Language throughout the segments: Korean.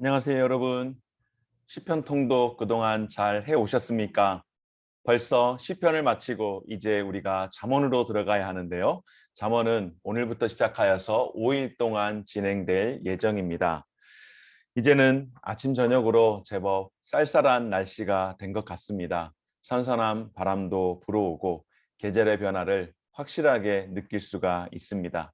안녕하세요, 여러분. 시편 통독 그동안 잘 해오셨습니까? 벌써 시편을 마치고 이제 우리가 잠언으로 들어가야 하는데요. 잠언은 오늘부터 시작하여서 5일 동안 진행될 예정입니다. 이제는 아침 저녁으로 제법 쌀쌀한 날씨가 된 것 같습니다. 선선한 바람도 불어오고 계절의 변화를 확실하게 느낄 수가 있습니다.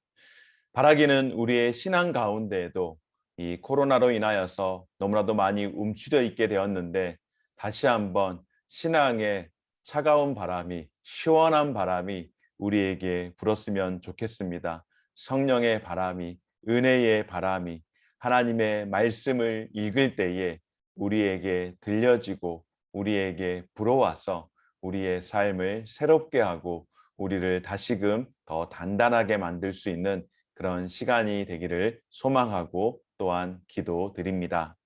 바라기는 우리의 신앙 가운데에도 이 코로나로 인하여서 너무나도 많이 움츠려 있게 되었는데 다시 한번 신앙의 차가운 바람이, 시원한 바람이 우리에게 불었으면 좋겠습니다. 성령의 바람이, 은혜의 바람이 하나님의 말씀을 읽을 때에 우리에게 들려지고 우리에게 불어와서 우리의 삶을 새롭게 하고 우리를 다시금 더 단단하게 만들 수 있는 그런 시간이 되기를 소망하고 또한 기도드립니다.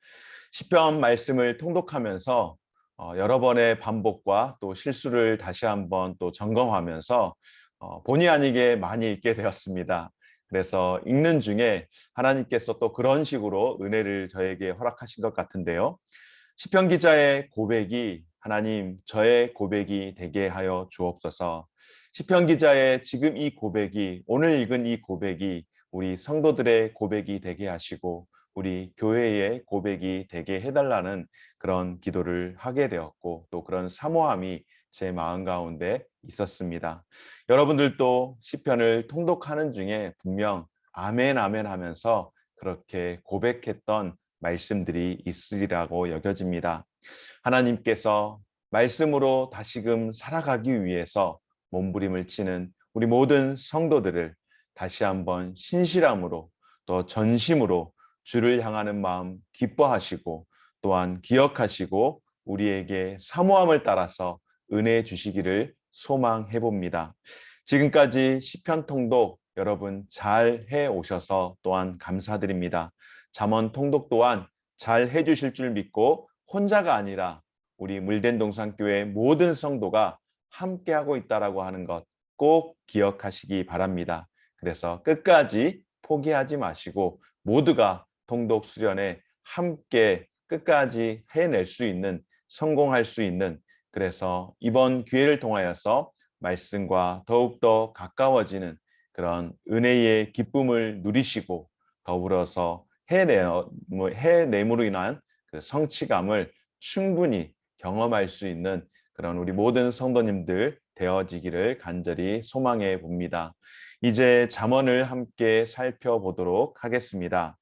시편 말씀을 통독하면서 여러 번의 반복과 또 실수를 다시 한번 또 점검하면서 본의 아니게 많이 읽게 되었습니다. 그래서 읽는 중에 하나님께서 또 그런 식으로 은혜를 저에게 허락하신 것 같은데요. 시편 기자의 고백이 하나님 저의 고백이 되게 하여 주옵소서. 시편 기자의 지금 이 고백이 오늘 읽은 이 고백이 우리 성도들의 고백이 되게 하시고 우리 교회의 고백이 되게 해달라는 그런 기도를 하게 되었고 또 그런 사모함이 제 마음 가운데 있었습니다. 여러분들도 시편을 통독하는 중에 분명 아멘 아멘 하면서 그렇게 고백했던 말씀들이 있으리라고 여겨집니다. 하나님께서 말씀으로 다시금 살아가기 위해서 몸부림을 치는 우리 모든 성도들을 다시 한번 신실함으로 또 전심으로 주를 향하는 마음 기뻐하시고 또한 기억하시고 우리에게 사모함을 따라서 은혜 주시기를 소망해 봅니다. 지금까지 시편 통독 여러분 잘 해 오셔서 또한 감사드립니다. 잠언 통독 또한 잘 해주실 줄 믿고 혼자가 아니라 우리 물된 동산교회 모든 성도가 함께하고 있다라고 하는 것 꼭 기억하시기 바랍니다. 그래서 끝까지 포기하지 마시고 모두가 통독 수련에 함께 끝까지 해낼 수 있는 성공할 수 있는 그래서 이번 기회를 통하여서 말씀과 더욱더 가까워지는 그런 은혜의 기쁨을 누리시고 더불어서 해냄으로 인한 그 성취감을 충분히 경험할 수 있는 그런 우리 모든 성도님들 되어지기를 간절히 소망해 봅니다. 이제 잠언을 함께 살펴보도록 하겠습니다.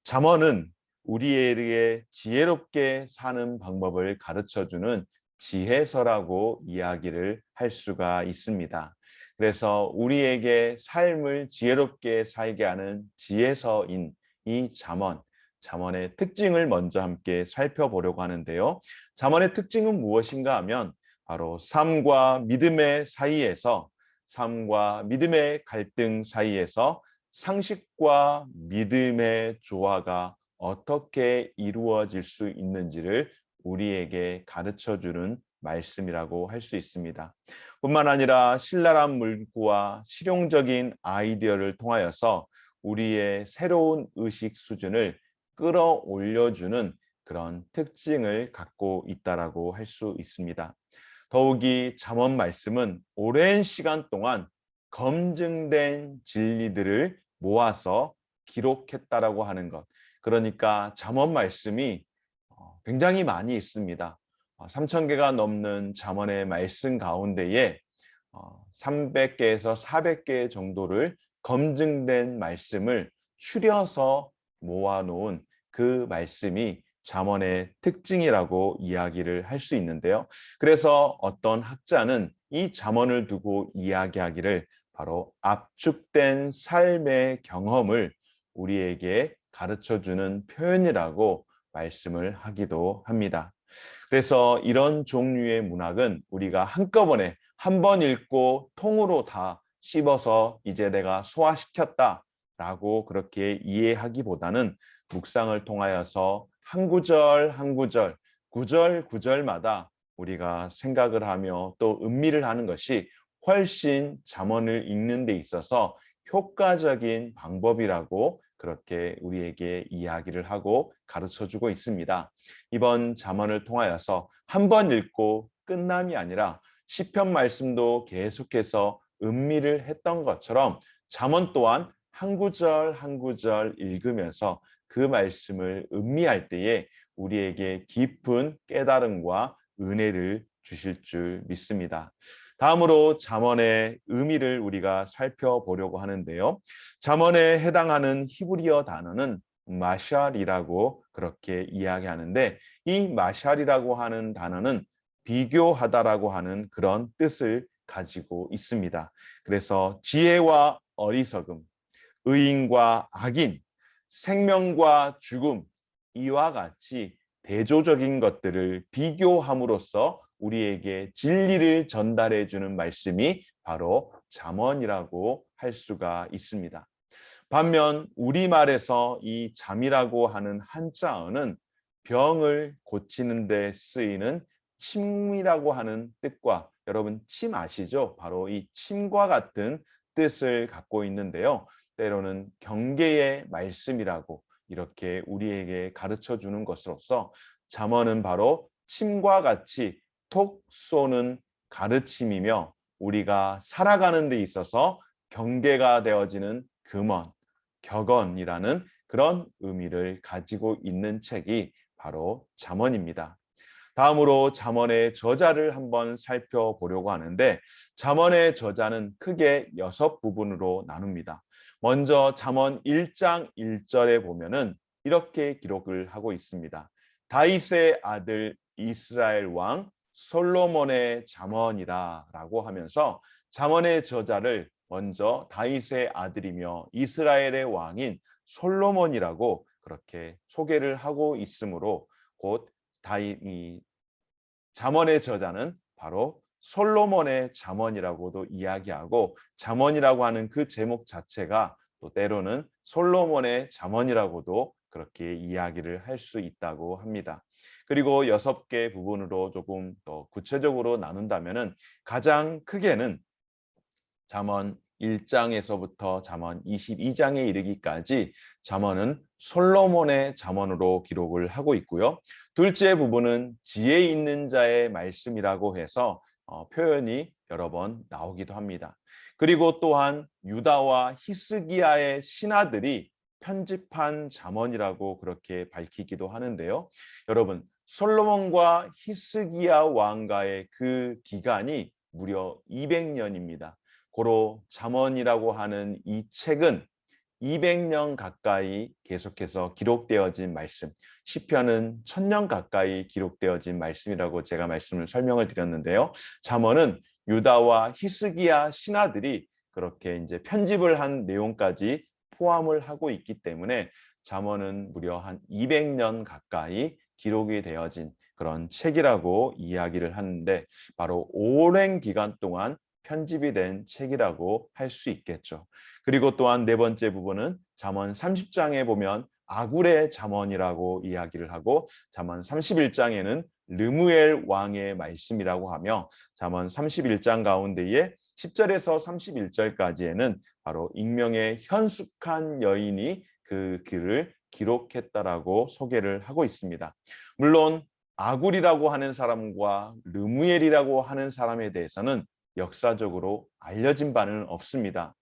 잠언은 우리에게 지혜롭게 사는 방법을 가르쳐주는 지혜서라고 이야기를 할 수가 있습니다. 그래서 우리에게 삶을 지혜롭게 살게 하는 지혜서인 이 잠언, 잠언의 특징을 먼저 함께 살펴보려고 하는데요. 잠언의 특징은 무엇인가 하면 바로 삶과 믿음의 사이에서 삶과 믿음의 갈등 사이에서 상식과 믿음의 조화가 어떻게 이루어질 수 있는지를 우리에게 가르쳐주는 말씀이라고 할 수 있습니다. 뿐만 아니라 신랄한 문구와 실용적인 아이디어를 통하여서 우리의 새로운 의식 수준을 끌어올려주는 그런 특징을 갖고 있다라고 할 수 있습니다. 더욱이 잠언 말씀은 오랜 시간 동안 검증된 진리들을 모아서 기록했다라고 하는 것. 그러니까 잠언 말씀이 굉장히 많이 있습니다. 3,000개가 넘는 잠언의 말씀 가운데에 300개에서 400개 정도를 검증된 말씀을 추려서 모아놓은 그 말씀이 잠언의 특징이라고 이야기를 할 수 있는데요. 그래서 어떤 학자는 이 잠언을 두고 이야기하기를 바로 압축된 삶의 경험을 우리에게 가르쳐주는 표현이라고 말씀을 하기도 합니다. 그래서 이런 종류의 문학은 우리가 한꺼번에 한 번 읽고 통으로 다 씹어서 이제 내가 소화시켰다라고 그렇게 이해하기보다는 묵상을 통하여서 한 구절 한 구절, 구절 구절마다 우리가 생각을 하며 또 음미를 하는 것이 훨씬 잠언을 읽는 데 있어서 효과적인 방법이라고 그렇게 우리에게 이야기를 하고 가르쳐 주고 있습니다. 이번 잠언을 통하여서 한 번 읽고 끝남이 아니라 시편 말씀도 계속해서 음미를 했던 것처럼 잠언 또한 한 구절 한 구절 읽으면서 그 말씀을 음미할 때에 우리에게 깊은 깨달음과 은혜를 주실 줄 믿습니다. 다음으로 잠언의 의미를 우리가 살펴보려고 하는데요. 잠언에 해당하는 히브리어 단어는 마샬이라고 그렇게 이야기하는데, 이 마샬이라고 하는 단어는 비교하다라고 하는 그런 뜻을 가지고 있습니다. 그래서 지혜와 어리석음, 의인과 악인, 생명과 죽음, 이와 같이 대조적인 것들을 비교함으로써 우리에게 진리를 전달해 주는 말씀이 바로 잠언이라고 할 수가 있습니다. 반면 우리말에서 이 잠이라고 하는 한자어는 병을 고치는 데 쓰이는 침이라고 하는 뜻과, 여러분 침 아시죠? 바로 이 침과 같은 뜻을 갖고 있는데요. 때로는 경계의 말씀이라고 이렇게 우리에게 가르쳐 주는 것으로서 잠언은 바로 침과 같이 톡 쏘는 가르침이며, 우리가 살아가는 데 있어서 경계가 되어지는 금원, 격언이라는 그런 의미를 가지고 있는 책이 바로 잠언입니다. 다음으로 잠언의 저자를 한번 살펴보려고 하는데, 잠언의 저자는 크게 6부분으로 나눕니다. 먼저 잠언 1장 1절에 보면은 이렇게 기록을 하고 있습니다. 다윗의 아들 이스라엘 왕 솔로몬의 잠언이라 라고 하면서 잠언의 저자를 먼저 다윗의 아들이며 이스라엘의 왕인 솔로몬이라고 그렇게 소개를 하고 있으므로, 곧 다윗이 잠언의 저자는 바로 솔로몬의 잠언이라고도 이야기하고, 잠언이라고 하는 그 제목 자체가 또 때로는 솔로몬의 잠언이라고도 그렇게 이야기를 할 수 있다고 합니다. 그리고 6개 부분으로 조금 더 구체적으로 나눈다면은, 가장 크게는 잠언 1장에서부터 잠언 22장에 이르기까지 잠언은 솔로몬의 잠언으로 기록을 하고 있고요. 둘째 부분은 지혜 있는 자의 말씀이라고 해서 표현이 여러 번 나오기도 합니다. 그리고 또한 유다와 히스기야의 신하들이 편집한 잠언이라고 그렇게 밝히기도 하는데요. 여러분, 솔로몬과 히스기야 왕가의 그 기간이 무려 200년입니다. 고로 잠언이라고 하는 이 책은 200년 가까이 계속해서 기록되어진 말씀, 시편은 1000년 가까이 기록되어진 말씀이라고 제가 말씀을 설명을 드렸는데요. 잠언은 유다와 히스기야 신하들이 그렇게 이제 편집을 한 내용까지 포함을 하고 있기 때문에 잠언은 무려 한 200년 가까이 기록이 되어진 그런 책이라고 이야기를 하는데, 바로 오랜 기간 동안 편집이 된 책이라고 할 수 있겠죠. 그리고 또한 네 번째 부분은 잠언 30장에 보면 아굴의 잠언이라고 이야기를 하고, 잠언 31장에는 르무엘 왕의 말씀이라고 하며, 잠언 31장 가운데에 10절에서 31절까지에는 바로 익명의 현숙한 여인이 그 글을 기록했다라고 소개를 하고 있습니다. 물론 아굴이라고 하는 사람과 르무엘이라고 하는 사람에 대해서는 역사적으로 알려진 바는 없습니다.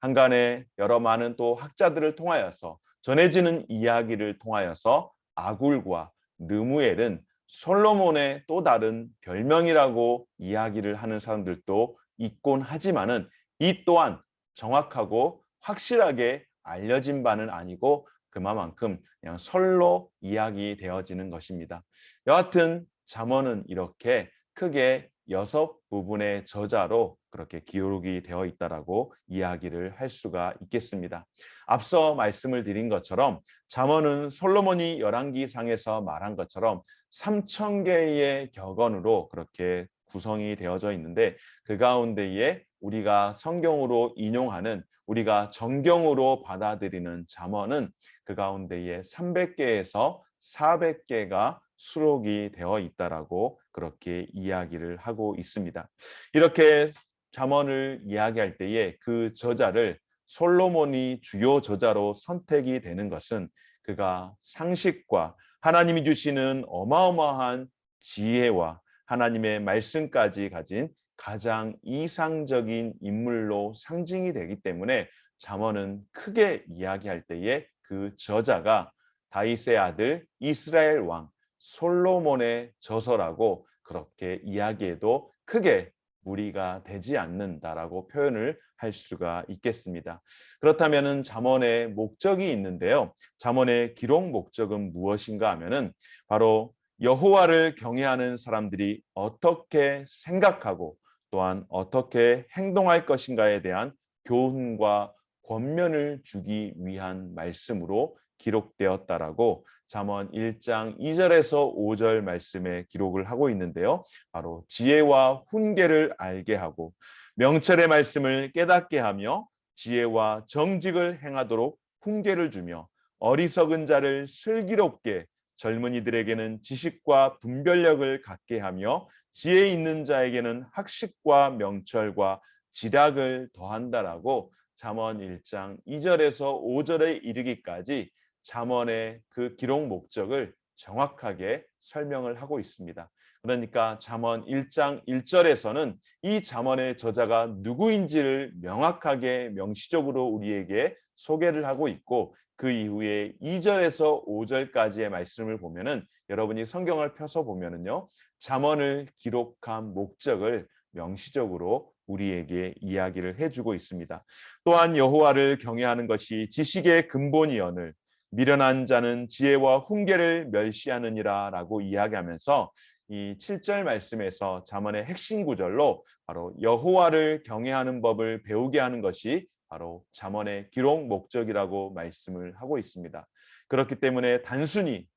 한간에 여러 많은 또 학자들을 통하여서 전해지는 이야기를 통하여서 아굴과 르무엘은 솔로몬의 또 다른 별명이라고 이야기를 하는 사람들도 있곤 하지만은, 이 또한 정확하고 확실하게 알려진 바는 아니고 그만큼 그냥 설로 이야기되어지는 것입니다. 여하튼 잠언은 이렇게 크게 6부분의 저자로 그렇게 기록이 되어 있다라고 이야기를 할 수가 있겠습니다. 앞서 말씀을 드린 것처럼 잠언은 솔로몬이 열왕기상에서 말한 것처럼 3000개의 격언으로 그렇게 구성이 되어져 있는데, 그 가운데에 우리가 성경으로 인용하는, 우리가 정경으로 받아들이는 잠언은 그 가운데에 300개에서 400개가 수록이 되어 있다라고 그렇게 이야기를 하고 있습니다. 이렇게 잠언을 이야기할 때에 그 저자를 솔로몬이 주요 저자로 선택이 되는 것은 그가 상식과 하나님이 주시는 어마어마한 지혜와 하나님의 말씀까지 가진 가장 이상적인 인물로 상징이 되기 때문에 잠언은 크게 이야기할 때에 그 저자가 다윗의 아들 이스라엘 왕 솔로몬의 저서라고 그렇게 이야기해도 크게 무리가 되지 않는다라고 표현을 할 수가 있겠습니다. 그렇다면은 잠언의 목적이 있는데요. 잠언의 기록 목적은 무엇인가 하면은 바로 여호와를 경외하는 사람들이 어떻게 생각하고 또한 어떻게 행동할 것인가에 대한 교훈과 권면을 주기 위한 말씀으로 기록되었다라고 잠언 1장 2절에서 5절 말씀에 기록을 하고 있는데요. 바로 지혜와 훈계를 알게 하고 명철의 말씀을 깨닫게 하며 지혜와 정직을 행하도록 훈계를 주며 어리석은 자를 슬기롭게 젊은이들에게는 지식과 분별력을 갖게 하며 지혜 있는 자에게는 학식과 명철과 지략을 더한다라고 잠언 1장 2절에서 5절에 이르기까지 잠언의 그 기록 목적을 정확하게 설명을 하고 있습니다. 그러니까 잠언 1장 1절에서는 이 잠언의 저자가 누구인지를 명확하게 명시적으로 우리에게 소개를 하고 있고 그 이후에 2절에서 5절까지의 말씀을 보면은 여러분이 성경을 펴서 보면은요. 잠언을 기록한 목적을 명시적으로 우리에게 이야기를 해주고 있습니다. 또한 여호와를 경외하는 것이 지식의 근본이거늘 미련한 자는 지혜와 훈계를 멸시하느니라 라고 이야기하면서 이 7절 말씀에서 잠언의 핵심 구절로 바로 여호와를 경외하는 법을 배우게 하는 것이 바로 잠언의 기록 목적이라고 말씀을 하고 있습니다. 그렇기 때문에 단순히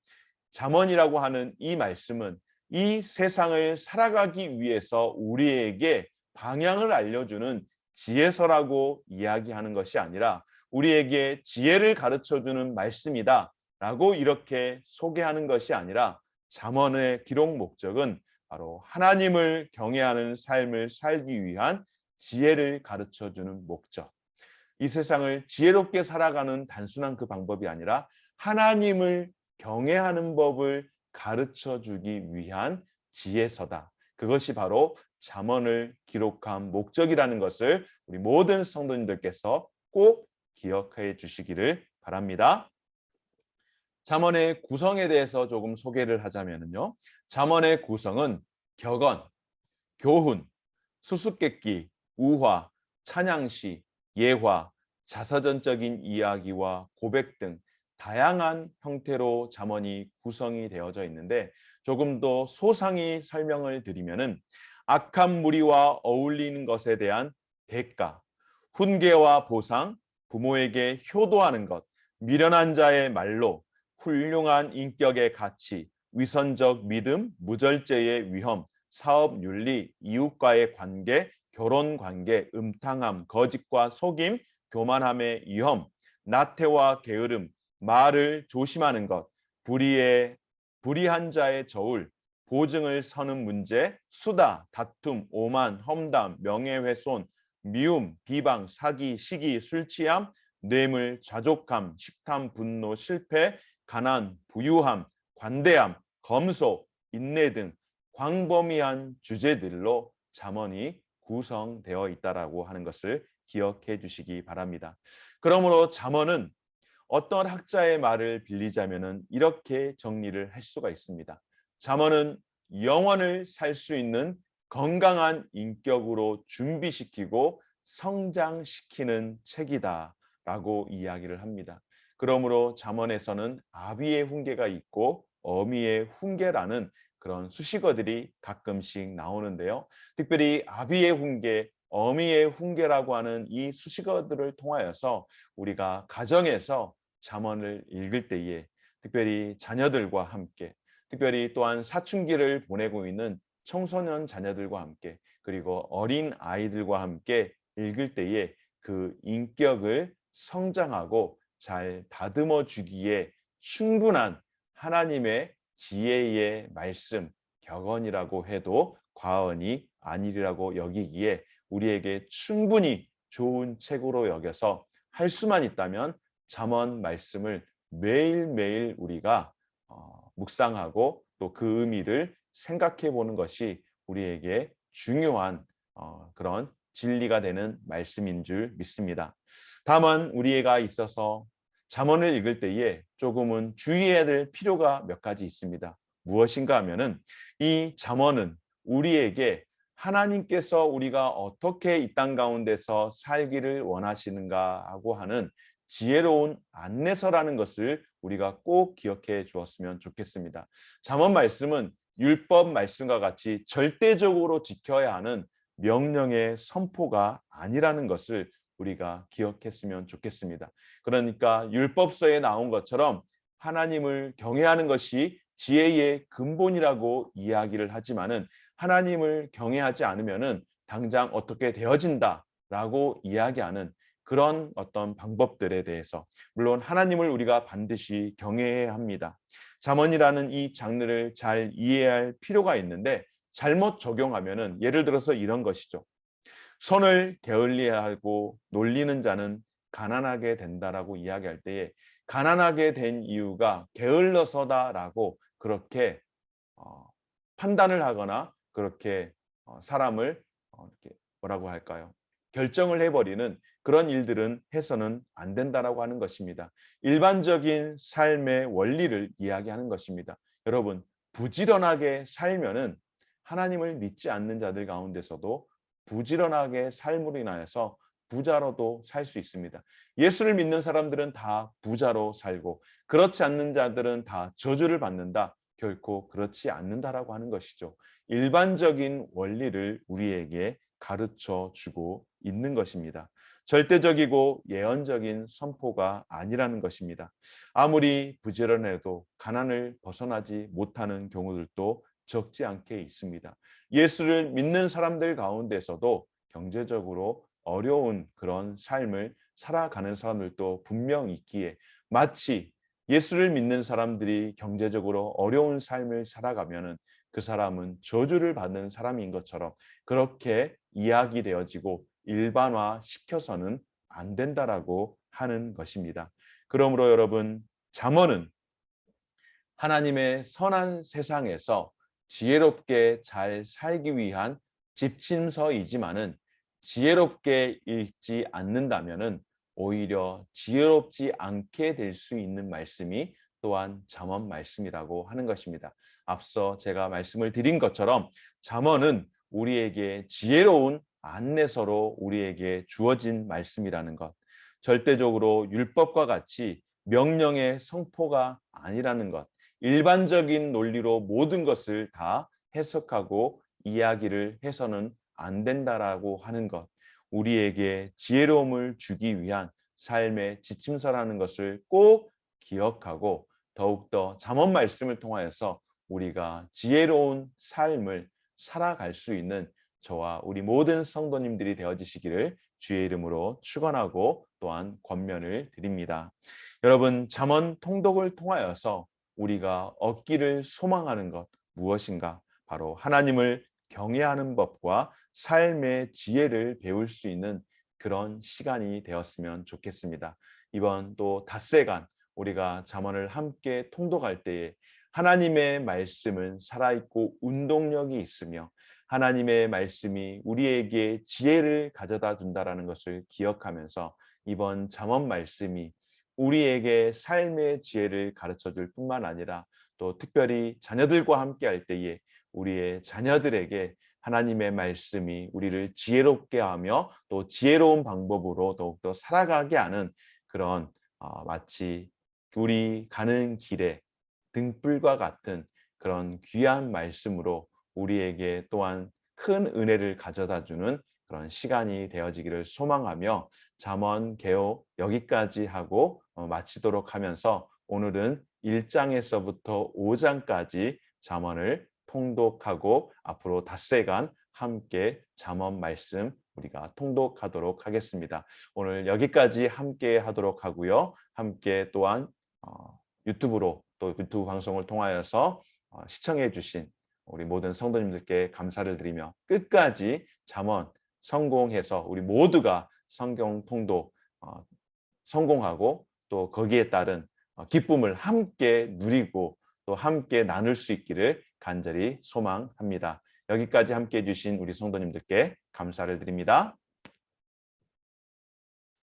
잠언이라고 하는 이 말씀은 이 세상을 살아가기 위해서 우리에게 방향을 알려주는 지혜서라고 이야기하는 것이 아니라 우리에게 지혜를 가르쳐주는 말씀이다 라고 이렇게 소개하는 것이 아니라 잠언의 기록 목적은 바로 하나님을 경외하는 삶을 살기 위한 지혜를 가르쳐주는 목적. 이 세상을 지혜롭게 살아가는 단순한 그 방법이 아니라 하나님을 경외하는 법을 가르쳐주기 위한 지혜서다. 그것이 바로 잠언을 기록한 목적이라는 것을 우리 모든 성도님들께서 꼭 기억해 주시기를 바랍니다. 잠언의 구성에 대해서 조금 소개를 하자면요. 잠언의 구성은 격언, 교훈, 수수께끼, 우화, 찬양시, 예화, 자서전적인 이야기와 고백 등 다양한 형태로 잠언이 구성이 되어져 있는데 조금 더 소상히 설명을 드리면은 악한 무리와 어울리는 것에 대한 대가, 훈계와 보상, 부모에게 효도하는 것, 미련한 자의 말로, 훌륭한 인격의 가치, 위선적 믿음, 무절제의 위험, 사업 윤리, 이웃과의 관계, 결혼 관계, 음탕함, 거짓과 속임, 교만함의 위험, 나태와 게으름, 말을 조심하는 것, 불의한 자의 저울, 보증을 서는 문제, 수다, 다툼, 오만, 험담, 명예훼손, 미움, 비방, 사기, 시기, 술취함, 뇌물, 좌족함, 식탐, 분노, 실패, 가난, 부유함, 관대함, 검소, 인내 등 광범위한 주제들로 잠언이 구성되어 있다라고 하는 것을 기억해 주시기 바랍니다. 그러므로 잠언은 어떤 학자의 말을 빌리자면은 이렇게 정리를 할 수가 있습니다. 잠언은 영혼을 살 수 있는 건강한 인격으로 준비시키고 성장시키는 책이다라고 이야기를 합니다. 그러므로 잠언에서는 아비의 훈계가 있고 어미의 훈계라는 그런 수식어들이 가끔씩 나오는데요. 특별히 아비의 훈계, 어미의 훈계라고 하는 이 수식어들을 통하여서 우리가 가정에서 잠언을 읽을 때에 특별히 자녀들과 함께 특별히 또한 사춘기를 보내고 있는 청소년 자녀들과 함께 그리고 어린 아이들과 함께 읽을 때에 그 인격을 성장하고 잘 다듬어 주기에 충분한 하나님의 지혜의 말씀, 격언이라고 해도 과언이 아니리라고 여기기에 우리에게 충분히 좋은 책으로 여겨서 할 수만 있다면 잠언 말씀을 매일매일 우리가 묵상하고 또 그 의미를 생각해 보는 것이 우리에게 중요한 그런 진리가 되는 말씀인 줄 믿습니다. 다만 우리가 있어서 잠언을 읽을 때에 조금은 주의해야 될 필요가 몇 가지 있습니다. 무엇인가 하면은 이 잠언은 우리에게 하나님께서 우리가 어떻게 이 땅 가운데서 살기를 원하시는가 하고 하는 지혜로운 안내서라는 것을 우리가 꼭 기억해 주었으면 좋겠습니다. 잠언 말씀은 율법 말씀과 같이 절대적으로 지켜야 하는 명령의 선포가 아니라는 것을 우리가 기억했으면 좋겠습니다. 그러니까 율법서에 나온 것처럼 하나님을 경외하는 것이 지혜의 근본이라고 이야기를 하지만은 하나님을 경외하지 않으면은 당장 어떻게 되어진다라고 이야기하는 그런 어떤 방법들에 대해서 물론 하나님을 우리가 반드시 경외해야 합니다. 잠언이라는 이 장르를 잘 이해할 필요가 있는데 잘못 적용하면은 예를 들어서 이런 것이죠. 손을 게을리하고 놀리는 자는 가난하게 된다라고 이야기할 때에 가난하게 된 이유가 게을러서다라고 그렇게 판단을 하거나 그렇게 사람을 이렇게 뭐라고 할까요? 결정을 해버리는 그런 일들은 해서는 안 된다라고 하는 것입니다. 일반적인 삶의 원리를 이야기하는 것입니다. 여러분, 부지런하게 살면은 하나님을 믿지 않는 자들 가운데서도 부지런하게 삶으로 인하여서 부자로도 살 수 있습니다. 예수를 믿는 사람들은 다 부자로 살고 그렇지 않는 자들은 다 저주를 받는다. 결코 그렇지 않는다라고 하는 것이죠. 일반적인 원리를 우리에게 가르쳐 주고 있는 것입니다. 절대적이고 예언적인 선포가 아니라는 것입니다. 아무리 부지런해도 가난을 벗어나지 못하는 경우들도 적지 않게 있습니다. 예수를 믿는 사람들 가운데서도 경제적으로 어려운 그런 삶을 살아가는 사람들도 분명 있기에 마치 예수를 믿는 사람들이 경제적으로 어려운 삶을 살아가면은 그 사람은 저주를 받는 사람인 것처럼 그렇게 이야기되어지고 일반화 시켜서는 안 된다라고 하는 것입니다. 그러므로 여러분, 잠언은 하나님의 선한 세상에서 지혜롭게 잘 살기 위한 지침서이지만은 지혜롭게 읽지 않는다면은 오히려 지혜롭지 않게 될 수 있는 말씀이 또한 잠언 말씀이라고 하는 것입니다. 앞서 제가 말씀을 드린 것처럼 잠언은 우리에게 지혜로운 안내서로 우리에게 주어진 말씀이라는 것, 절대적으로 율법과 같이 명령의 성포가 아니라는 것, 일반적인 논리로 모든 것을 다 해석하고 이야기를 해서는 안 된다라고 하는 것, 우리에게 지혜로움을 주기 위한 삶의 지침서라는 것을 꼭 기억하고 더욱더 잠언 말씀을 통하여서 우리가 지혜로운 삶을 살아갈 수 있는 저와 우리 모든 성도님들이 되어지시기를 주의 이름으로 축원하고 또한 권면을 드립니다. 여러분, 잠언 통독을 통하여서 우리가 얻기를 소망하는 것 무엇인가? 바로 하나님을 경외하는 법과 삶의 지혜를 배울 수 있는 그런 시간이 되었으면 좋겠습니다. 이번 또 닷새간 우리가 잠언을 함께 통독할 때에 하나님의 말씀은 살아있고 운동력이 있으며 하나님의 말씀이 우리에게 지혜를 가져다 준다라는 것을 기억하면서 이번 잠언 말씀이 우리에게 삶의 지혜를 가르쳐 줄 뿐만 아니라 또 특별히 자녀들과 함께 할 때에 우리의 자녀들에게 하나님의 말씀이 우리를 지혜롭게 하며 또 지혜로운 방법으로 더욱더 살아가게 하는 그런 마치 우리 가는 길에 등불과 같은 그런 귀한 말씀으로 우리에게 또한 큰 은혜를 가져다 주는 그런 시간이 되어지기를 소망하며 잠언 개요 여기까지 하고 마치도록 하면서 오늘은 1장에서부터 5장까지 잠언을 통독하고 앞으로 닷새간 함께 잠언 말씀 우리가 통독하도록 하겠습니다. 오늘 여기까지 함께 하도록 하고요. 함께 또한 유튜브로 또 유튜브 방송을 통하여서 시청해 주신 우리 모든 성도님들께 감사를 드리며 끝까지 잠언 성공해서 우리 모두가 성경 통독 성공하고 또 거기에 따른 기쁨을 함께 누리고 또 함께 나눌 수 있기를 간절히 소망합니다. 여기까지 함께 해주신 우리 성도님들께 감사를 드립니다.